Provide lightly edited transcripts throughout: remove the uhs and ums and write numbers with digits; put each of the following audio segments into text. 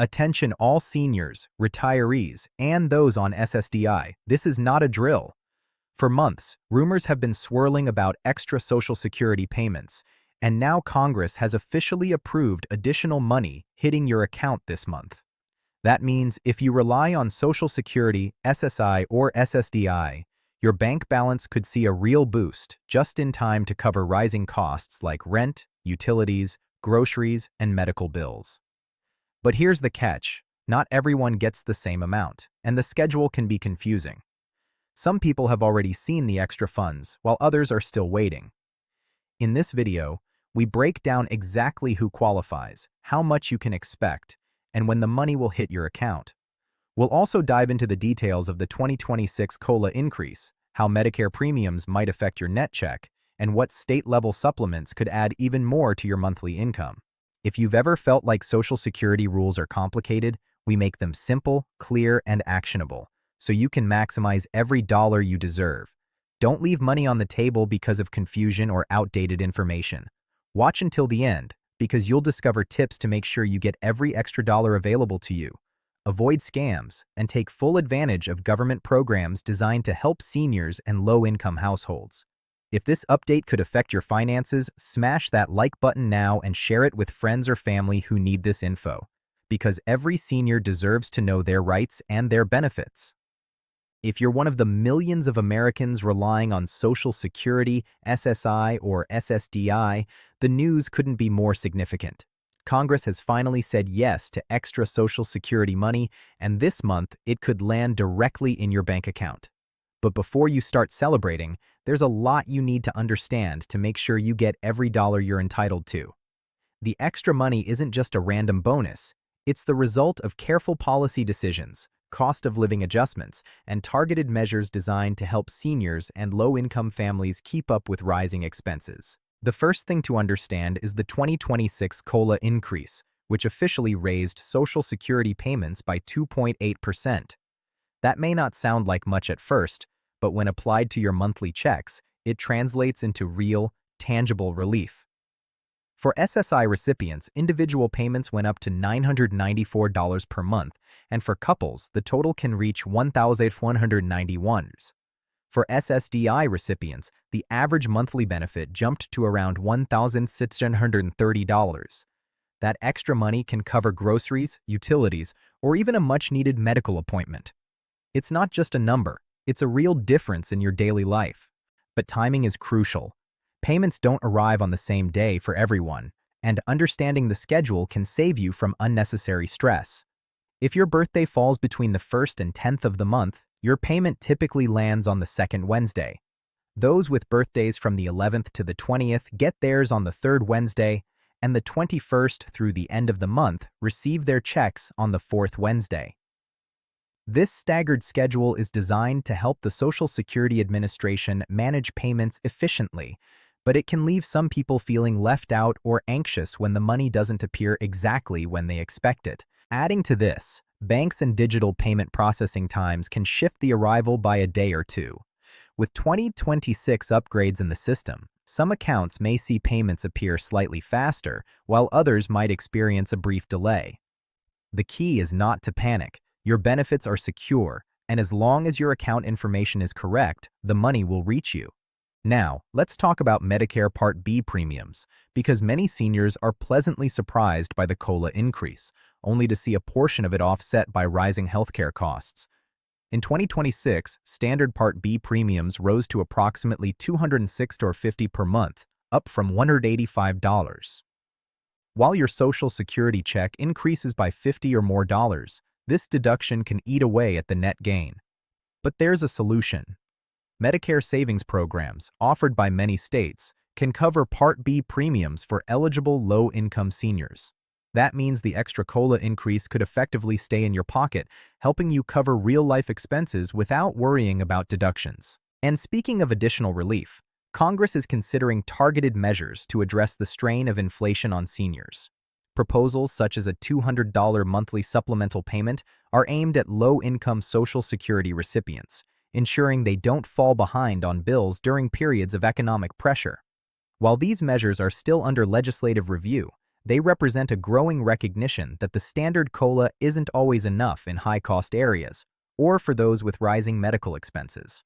Attention all seniors, retirees, and those on SSDI, this is not a drill. For months, rumors have been swirling about extra Social Security payments, and now Congress has officially approved additional money hitting your account this month. That means if you rely on Social Security, SSI, or SSDI, your bank balance could see a real boost just in time to cover rising costs like rent, utilities, groceries, and medical bills. But here's the catch. Not everyone gets the same amount, and the schedule can be confusing. Some people have already seen the extra funds, while others are still waiting. In this video, we break down exactly who qualifies, how much you can expect, and when the money will hit your account. We'll also dive into the details of the 2026 COLA increase, how Medicare premiums might affect your net check, and what state-level supplements could add even more to your monthly income. If you've ever felt like Social Security rules are complicated, we make them simple, clear, and actionable, so you can maximize every dollar you deserve. Don't leave money on the table because of confusion or outdated information. Watch until the end, because you'll discover tips to make sure you get every extra dollar available to you. Avoid scams, and take full advantage of government programs designed to help seniors and low-income households. If this update could affect your finances, smash that like button now and share it with friends or family who need this info, because every senior deserves to know their rights and their benefits. If you're one of the millions of Americans relying on Social Security, SSI, or SSDI, the news couldn't be more significant. Congress has finally said yes to extra Social Security money, and this month it could land directly in your bank account. But before you start celebrating, there's a lot you need to understand to make sure you get every dollar you're entitled to. The extra money isn't just a random bonus. It's the result of careful policy decisions, cost of living adjustments, and targeted measures designed to help seniors and low-income families keep up with rising expenses. The first thing to understand is the 2026 COLA increase, which officially raised Social Security payments by 2.8%. That may not sound like much at first, but when applied to your monthly checks, it translates into real, tangible relief. For SSI recipients, individual payments went up to $994 per month, and for couples, the total can reach $1,191. For SSDI recipients, the average monthly benefit jumped to around $1,630. That extra money can cover groceries, utilities, or even a much-needed medical appointment. It's not just a number, it's a real difference in your daily life. But timing is crucial. Payments don't arrive on the same day for everyone, and understanding the schedule can save you from unnecessary stress. If your birthday falls between the 1st and 10th of the month, your payment typically lands on the 2nd Wednesday. Those with birthdays from the 11th to the 20th get theirs on the 3rd Wednesday, and the 21st through the end of the month receive their checks on the 4th Wednesday. This staggered schedule is designed to help the Social Security Administration manage payments efficiently, but it can leave some people feeling left out or anxious when the money doesn't appear exactly when they expect it. Adding to this, banks and digital payment processing times can shift the arrival by a day or two. With 2026 upgrades in the system, some accounts may see payments appear slightly faster, while others might experience a brief delay. The key is not to panic. Your benefits are secure, and as long as your account information is correct, the money will reach you. Now, let's talk about Medicare Part B premiums, because many seniors are pleasantly surprised by the COLA increase, only to see a portion of it offset by rising healthcare costs. In 2026, standard Part B premiums rose to approximately $206.50 per month, up from $185. While your Social Security check increases by $50 or more, this deduction can eat away at the net gain. But there's a solution. Medicare savings programs, offered by many states, can cover Part B premiums for eligible low-income seniors. That means the extra COLA increase could effectively stay in your pocket, helping you cover real-life expenses without worrying about deductions. And speaking of additional relief, Congress is considering targeted measures to address the strain of inflation on seniors. Proposals such as a $200 monthly supplemental payment are aimed at low-income Social Security recipients, ensuring they don't fall behind on bills during periods of economic pressure. While these measures are still under legislative review, They represent a growing recognition that the standard COLA isn't always enough in high-cost areas, or for those with rising medical expenses.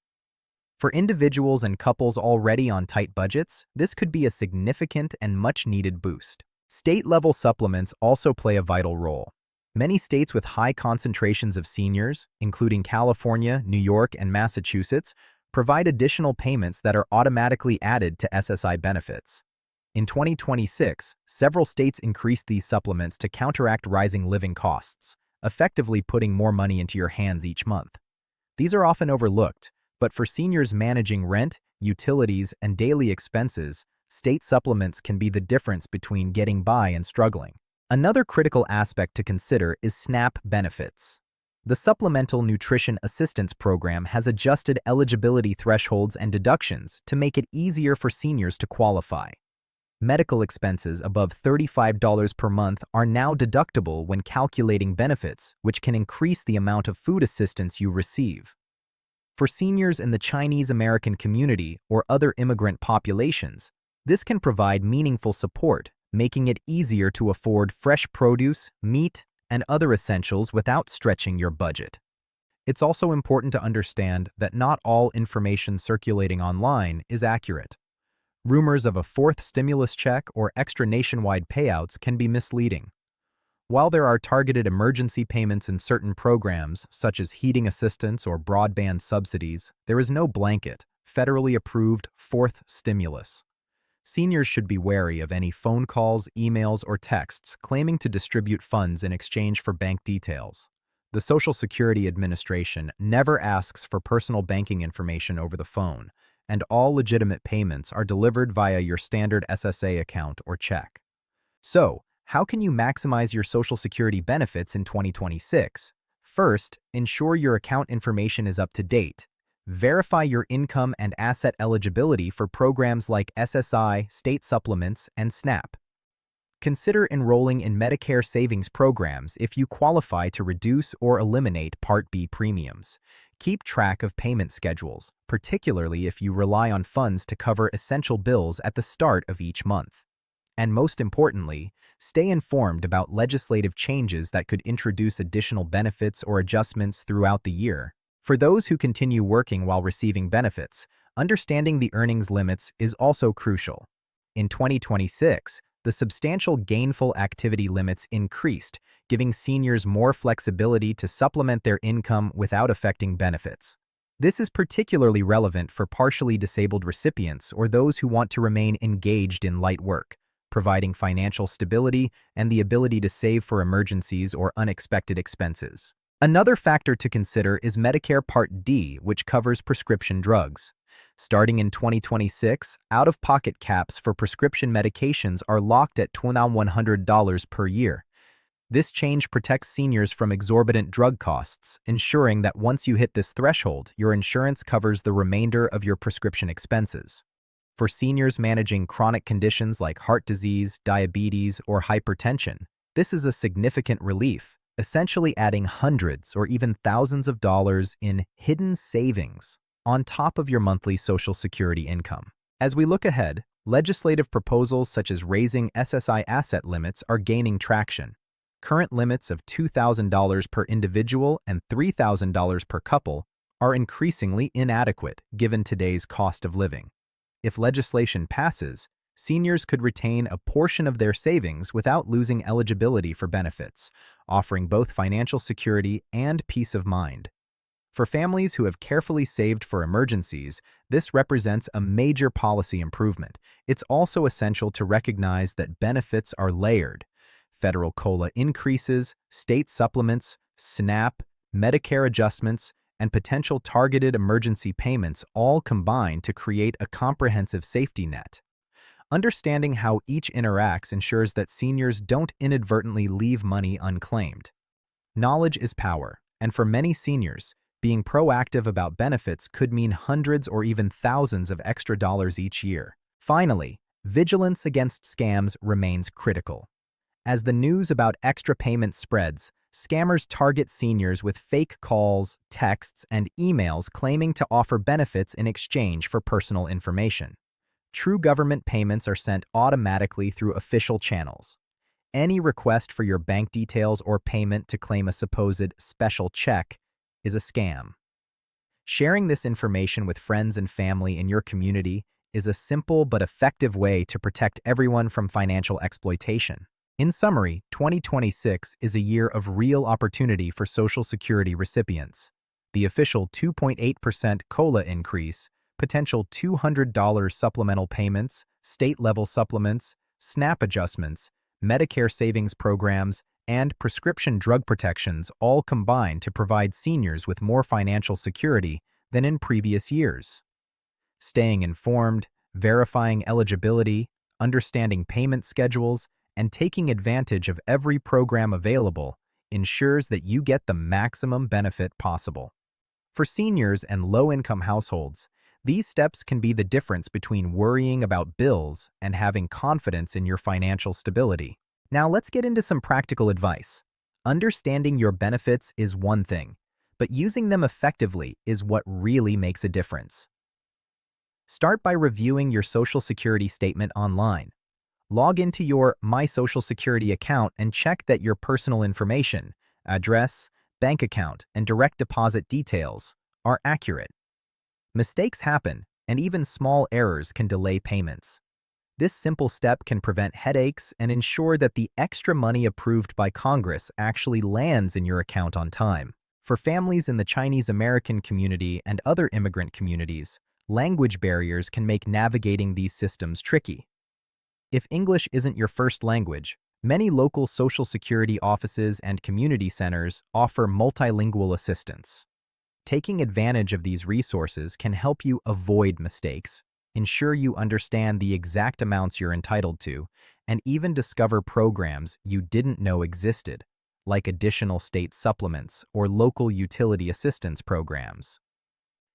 For individuals and couples already on tight budgets, this could be a significant and much-needed boost. State-level supplements also play a vital role. Many states with high concentrations of seniors, including California, New York, and Massachusetts, provide additional payments that are automatically added to SSI benefits. In 2026, several states increased these supplements to counteract rising living costs, effectively putting more money into your hands each month. These are often overlooked, but for seniors managing rent, utilities, and daily expenses, state supplements can be the difference between getting by and struggling. Another critical aspect to consider is SNAP benefits. The Supplemental Nutrition Assistance Program has adjusted eligibility thresholds and deductions to make it easier for seniors to qualify. Medical expenses above $35 per month are now deductible when calculating benefits, which can increase the amount of food assistance you receive. For seniors in the Chinese American community or other immigrant populations, this can provide meaningful support, making it easier to afford fresh produce, meat, and other essentials without stretching your budget. It's also important to understand that not all information circulating online is accurate. Rumors of a fourth stimulus check or extra nationwide payouts can be misleading. While there are targeted emergency payments in certain programs, such as heating assistance or broadband subsidies, there is no blanket, federally approved fourth stimulus. Seniors should be wary of any phone calls, emails, or texts claiming to distribute funds in exchange for bank details. The Social Security Administration never asks for personal banking information over the phone, and all legitimate payments are delivered via your standard SSA account or check. So, how can you maximize your Social Security benefits in 2026? First, ensure your account information is up to date. Verify your income and asset eligibility for programs like SSI, state supplements, and SNAP. Consider enrolling in Medicare savings programs if you qualify to reduce or eliminate Part B premiums. Keep track of payment schedules, particularly if you rely on funds to cover essential bills at the start of each month. And most importantly, stay informed about legislative changes that could introduce additional benefits or adjustments throughout the year. For those who continue working while receiving benefits, understanding the earnings limits is also crucial. In 2026, the substantial gainful activity limits increased, giving seniors more flexibility to supplement their income without affecting benefits. This is particularly relevant for partially disabled recipients or those who want to remain engaged in light work, providing financial stability and the ability to save for emergencies or unexpected expenses. Another factor to consider is Medicare Part D, which covers prescription drugs. Starting in 2026, out-of-pocket caps for prescription medications are locked at $2,100 per year. This change protects seniors from exorbitant drug costs, ensuring that once you hit this threshold, your insurance covers the remainder of your prescription expenses. For seniors managing chronic conditions like heart disease, diabetes, or hypertension, this is a significant relief, essentially adding hundreds or even thousands of dollars in hidden savings on top of your monthly Social Security income. As we look ahead, legislative proposals such as raising SSI asset limits are gaining traction. Current limits of $2,000 per individual and $3,000 per couple are increasingly inadequate given today's cost of living. If legislation passes, seniors could retain a portion of their savings without losing eligibility for benefits, offering both financial security and peace of mind. For families who have carefully saved for emergencies, this represents a major policy improvement. It's also essential to recognize that benefits are layered. Federal COLA increases, state supplements, SNAP, Medicare adjustments, and potential targeted emergency payments all combine to create a comprehensive safety net. Understanding how each interacts ensures that seniors don't inadvertently leave money unclaimed. Knowledge is power, and for many seniors, being proactive about benefits could mean hundreds or even thousands of extra dollars each year. Finally, vigilance against scams remains critical. As the news about extra payments spreads, scammers target seniors with fake calls, texts, and emails claiming to offer benefits in exchange for personal information. True government payments are sent automatically through official channels. Any request for your bank details or payment to claim a supposed special check is a scam. Sharing this information with friends and family in your community is a simple but effective way to protect everyone from financial exploitation. In summary, 2026 is a year of real opportunity for Social Security recipients. The official 2.8% COLA increase, potential $200 supplemental payments, state-level supplements, SNAP adjustments, Medicare savings programs, and prescription drug protections all combine to provide seniors with more financial security than in previous years. Staying informed, verifying eligibility, understanding payment schedules, and taking advantage of every program available ensures that you get the maximum benefit possible. For seniors and low-income households, these steps can be the difference between worrying about bills and having confidence in your financial stability. Now let's get into some practical advice. Understanding your benefits is one thing, but using them effectively is what really makes a difference. Start by reviewing your Social Security statement online. Log into your My Social Security account and check that your personal information, address, bank account, and direct deposit details are accurate. Mistakes happen, and even small errors can delay payments. This simple step can prevent headaches and ensure that the extra money approved by Congress actually lands in your account on time. For families in the Chinese American community and other immigrant communities, language barriers can make navigating these systems tricky. If English isn't your first language, many local Social Security offices and community centers offer multilingual assistance. Taking advantage of these resources can help you avoid mistakes, ensure you understand the exact amounts you're entitled to, and even discover programs you didn't know existed, like additional state supplements or local utility assistance programs.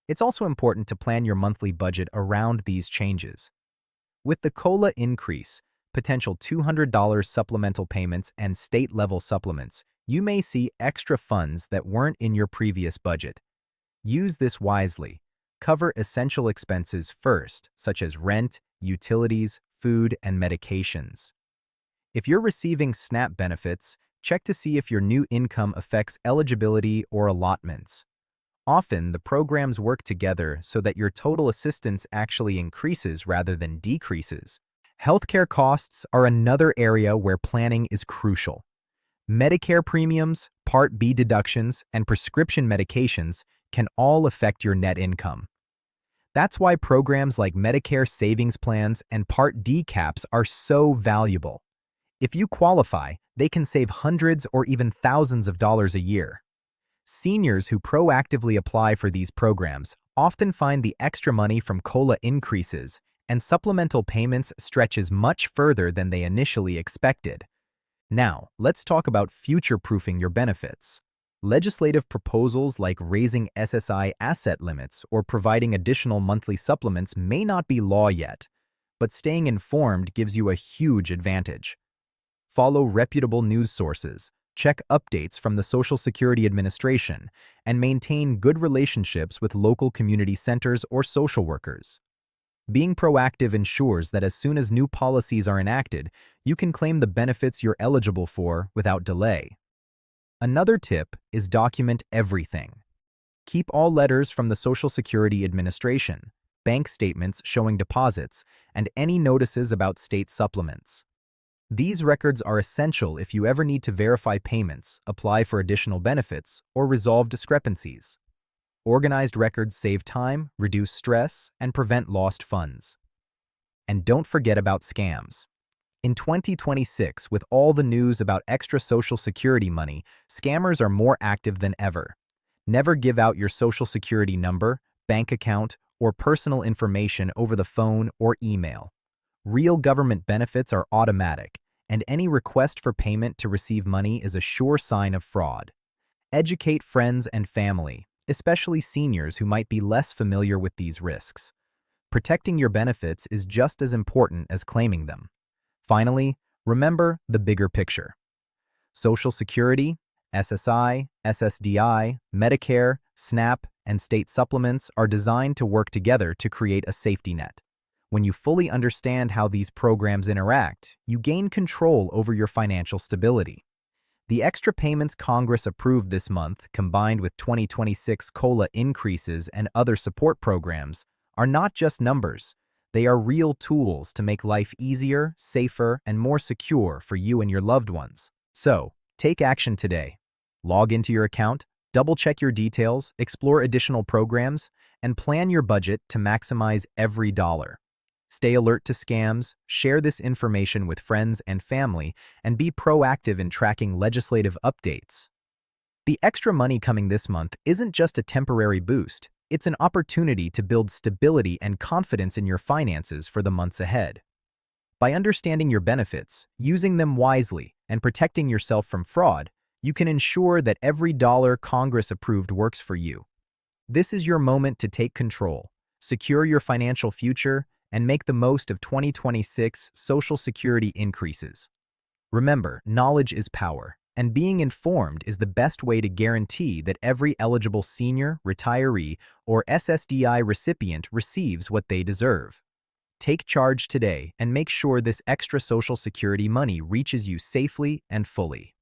It's also important to plan your monthly budget around these changes. With the COLA increase, potential $200 supplemental payments, and state-level supplements, you may see extra funds that weren't in your previous budget. Use this wisely. Cover essential expenses first, such as rent, utilities, food, and medications. If you're receiving SNAP benefits, check to see if your new income affects eligibility or allotments. Often, the programs work together so that your total assistance actually increases rather than decreases. Healthcare costs are another area where planning is crucial. Medicare premiums, Part B deductions, and prescription medications can all affect your net income. That's why programs like Medicare savings plans and Part D caps are so valuable. If you qualify, they can save hundreds or even thousands of dollars a year. Seniors who proactively apply for these programs often find the extra money from COLA increases, and supplemental payments stretches much further than they initially expected. Now, let's talk about future-proofing your benefits. Legislative proposals like raising SSI asset limits or providing additional monthly supplements may not be law yet, but staying informed gives you a huge advantage. Follow reputable news sources, check updates from the Social Security Administration, and maintain good relationships with local community centers or social workers. Being proactive ensures that as soon as new policies are enacted, you can claim the benefits you're eligible for without delay. Another tip is document everything. Keep all letters from the Social Security Administration, bank statements showing deposits, and any notices about state supplements. These records are essential if you ever need to verify payments, apply for additional benefits, or resolve discrepancies. Organized records save time, reduce stress, and prevent lost funds. And don't forget about scams. In 2026, with all the news about extra Social Security money, scammers are more active than ever. Never give out your Social Security number, bank account, or personal information over the phone or email. Real government benefits are automatic, and any request for payment to receive money is a sure sign of fraud. Educate friends and family, especially seniors who might be less familiar with these risks. Protecting your benefits is just as important as claiming them. Finally, remember the bigger picture. Social Security, SSI, SSDI, Medicare, SNAP, and state supplements are designed to work together to create a safety net. When you fully understand how these programs interact, you gain control over your financial stability. The extra payments Congress approved this month, combined with 2026 COLA increases and other support programs, are not just numbers. They are real tools to make life easier, safer, and more secure for you and your loved ones. So, take action today. Log into your account, double-check your details, explore additional programs, and plan your budget to maximize every dollar. Stay alert to scams, share this information with friends and family, and be proactive in tracking legislative updates. The extra money coming this month isn't just a temporary boost, it's an opportunity to build stability and confidence in your finances for the months ahead. By understanding your benefits, using them wisely, and protecting yourself from fraud, you can ensure that every dollar Congress approved works for you. This is your moment to take control, secure your financial future, and make the most of 2026 Social Security increases. Remember, knowledge is power, and being informed is the best way to guarantee that every eligible senior, retiree, or SSDI recipient receives what they deserve. Take charge today and make sure this extra Social Security money reaches you safely and fully.